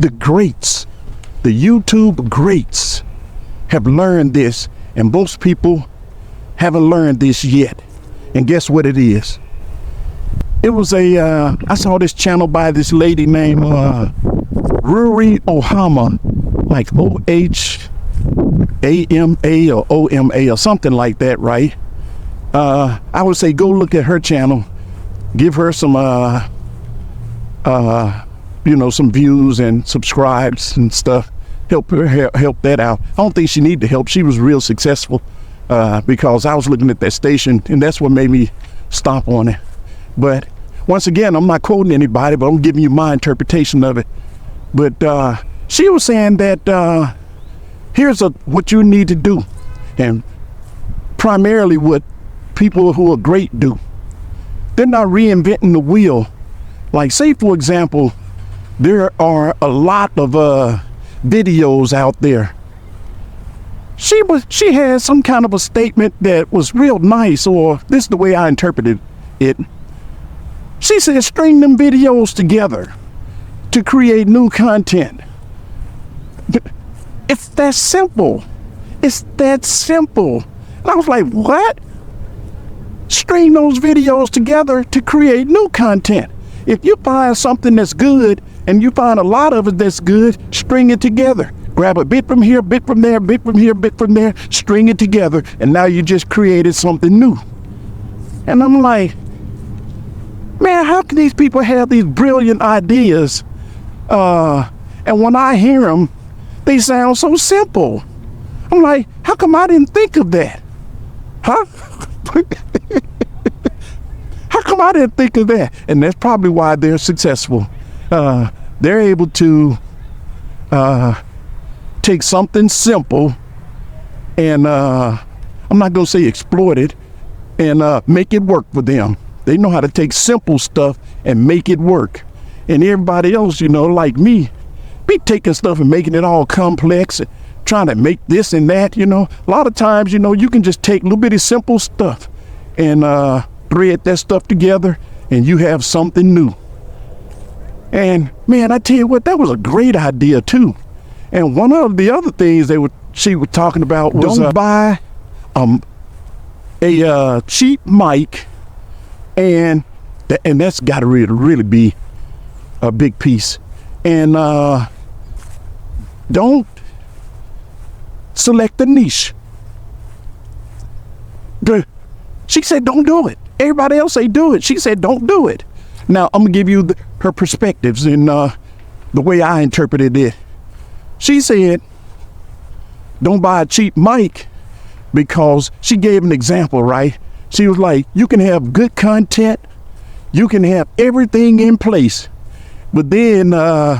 the greats, the YouTube greats have learned this, and most people haven't learned this yet. And guess what it is? It was I saw this channel by this lady named Ruri Ohama, like OHAMA or OMA or something like that, right? I would say go look at her channel, give her some some views and subscribes and stuff. Help her help that out. I don't think she needed the help. She was real successful because I was looking at that station, and that's what made me stomp on it. But once again, I'm not quoting anybody, but I'm giving you my interpretation of it. But she was saying that here's what you need to do, and primarily what people who are great do. They're not reinventing the wheel. Like, say for example, there are a lot of videos out there. She had some kind of a statement that was real nice, or this is the way I interpreted it. She said, string them videos together to create new content. It's that simple. It's that simple. And I was like, what? String those videos together to create new content. If you find something that's good and you find a lot of it that's good, string it together. Grab a bit from here, bit from there, bit from here, bit from there, string it together, and now you just created something new. And I'm like, man, how can these people have these brilliant ideas? And when I hear them, they sound so simple. I'm like, how come I didn't think of that? Huh? How come I didn't think of that? And that's probably why they're successful. They're able to take something simple and I'm not going to say exploit it, and make it work for them. They know how to take simple stuff and make it work. And everybody else, like me, be taking stuff and making it all complex and trying to make this and that, A lot of times, you can just take a little bitty simple stuff and thread that stuff together and you have something new. And man, I tell you what, that was a great idea too. And one of the other things she was talking about was don't buy a cheap mic, and that's got to really be a big piece. And don't select a niche. She said don't do it. Everybody else say do it. She said don't do it. Now I'm gonna give you her perspectives and the way I interpreted it. She said don't buy a cheap mic because she gave an example, right? She was like, you can have good content, you can have everything in place, but then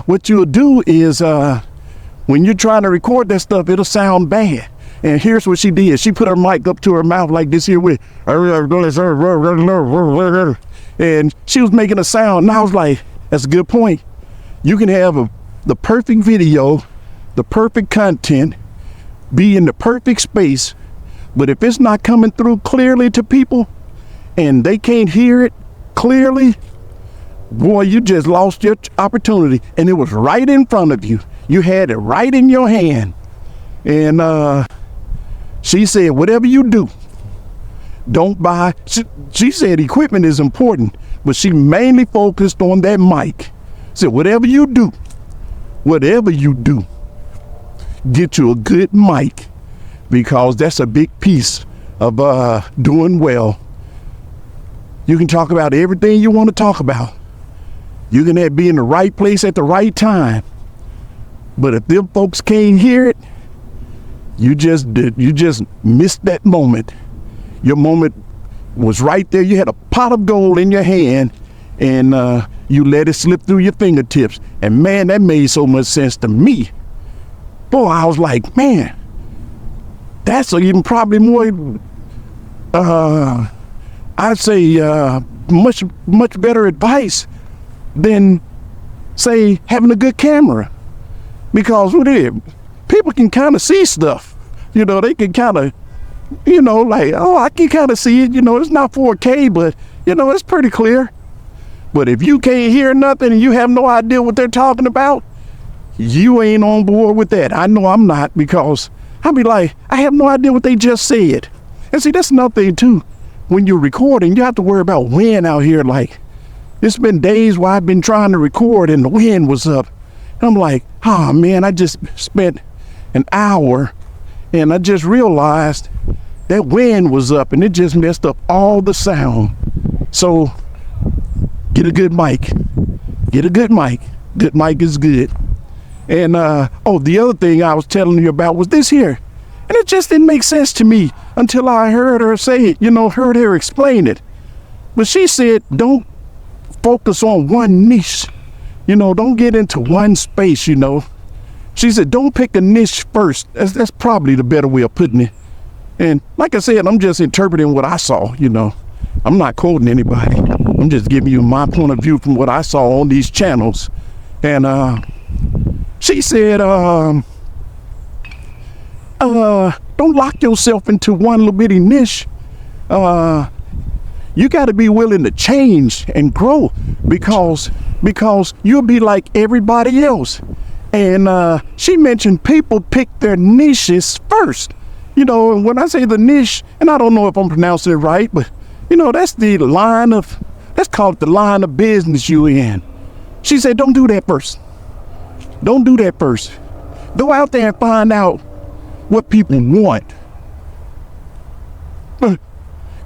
what you'll do is when you're trying to record that stuff, it'll sound bad. And here's what she did. She put her mic up to her mouth like this here with, and she was making a sound. And I was like, that's a good point. You can have the perfect video, the perfect content, be in the perfect space, but if it's not coming through clearly to people and they can't hear it clearly, boy, you just lost your opportunity. And it was right in front of you. You had it right in your hand. And she said, whatever you do, don't buy. She said equipment is important, but she mainly focused on that mic. Said, whatever you do, get you a good mic, because that's a big piece of doing well. You can talk about everything you want to talk about. You can be in the right place at the right time. But if them folks can't hear it, you just missed that moment. Your moment was right there. You had a pot of gold in your hand, and you let it slip through your fingertips. And man, that made so much sense to me. Boy, I was like, man, that's even probably more, I'd say much better advice than, say, having a good camera. Because what it is, people can kind of see stuff. They can kind of, like, oh, I can kind of see it. It's not 4K, but, it's pretty clear. But if you can't hear nothing and you have no idea what they're talking about, you ain't on board with that. I know I'm not, because I'll be like, I have no idea what they just said. And see, that's another thing too. When you're recording, you have to worry about wind out here. Like, it's been days where I've been trying to record and the wind was up. And I'm like, oh man, I just spent an hour and I just realized that wind was up and it just messed up all the sound. So get a good mic. Get a good mic. Good mic is good. And the other thing I was telling you about was this here. And it just didn't make sense to me until I heard her say it, heard her explain it. But she said, don't focus on one niche. Don't get into one space, She said, don't pick a niche first. That's probably the better way of putting it. And like I said, I'm just interpreting what I saw, I'm not quoting anybody. I'm just giving you my point of view from what I saw on these channels. And she said, don't lock yourself into one little bitty niche. You got to be willing to change and grow, because you'll be like everybody else. And she mentioned people pick their niches first. When I say the niche, and I don't know if I'm pronouncing it right, but that's let's call it the line of business you're in. She said, don't do that first. Don't do that first. Go out there and find out what people want.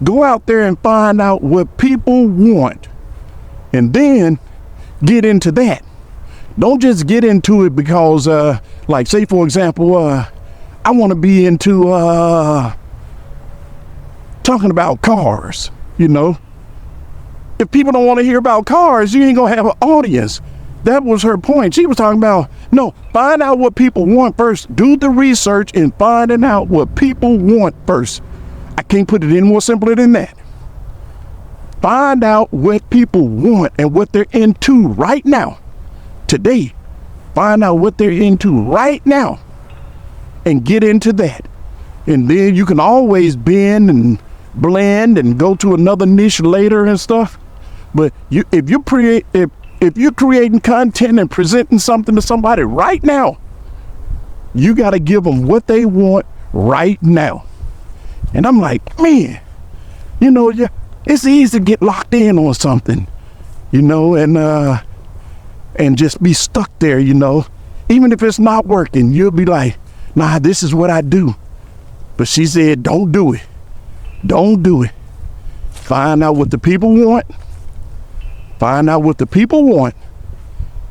Go out there and find out what people want, and then get into that. Don't just get into it because, like, say for example, I want to be into talking about cars. If people don't want to hear about cars, you ain't gonna have an audience. That was her point. She was talking about, no, find out what people want first. Do the research and finding out what people want first. I can't put it any more simpler than that. Find out what people want and what they're into right now. Today, find out what they're into right now and get into that. And then you can always bend and blend and go to another niche later and stuff. But if you're creating content and presenting something to somebody right now, you got to give them what they want right now. And I'm like, man, it's easy to get locked in on something, and just be stuck there, even if it's not working. You'll be like, nah, this is what I do. But she said, don't do it. Don't do it. Find out what the people want. Find out what the people want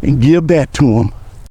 and give that to them.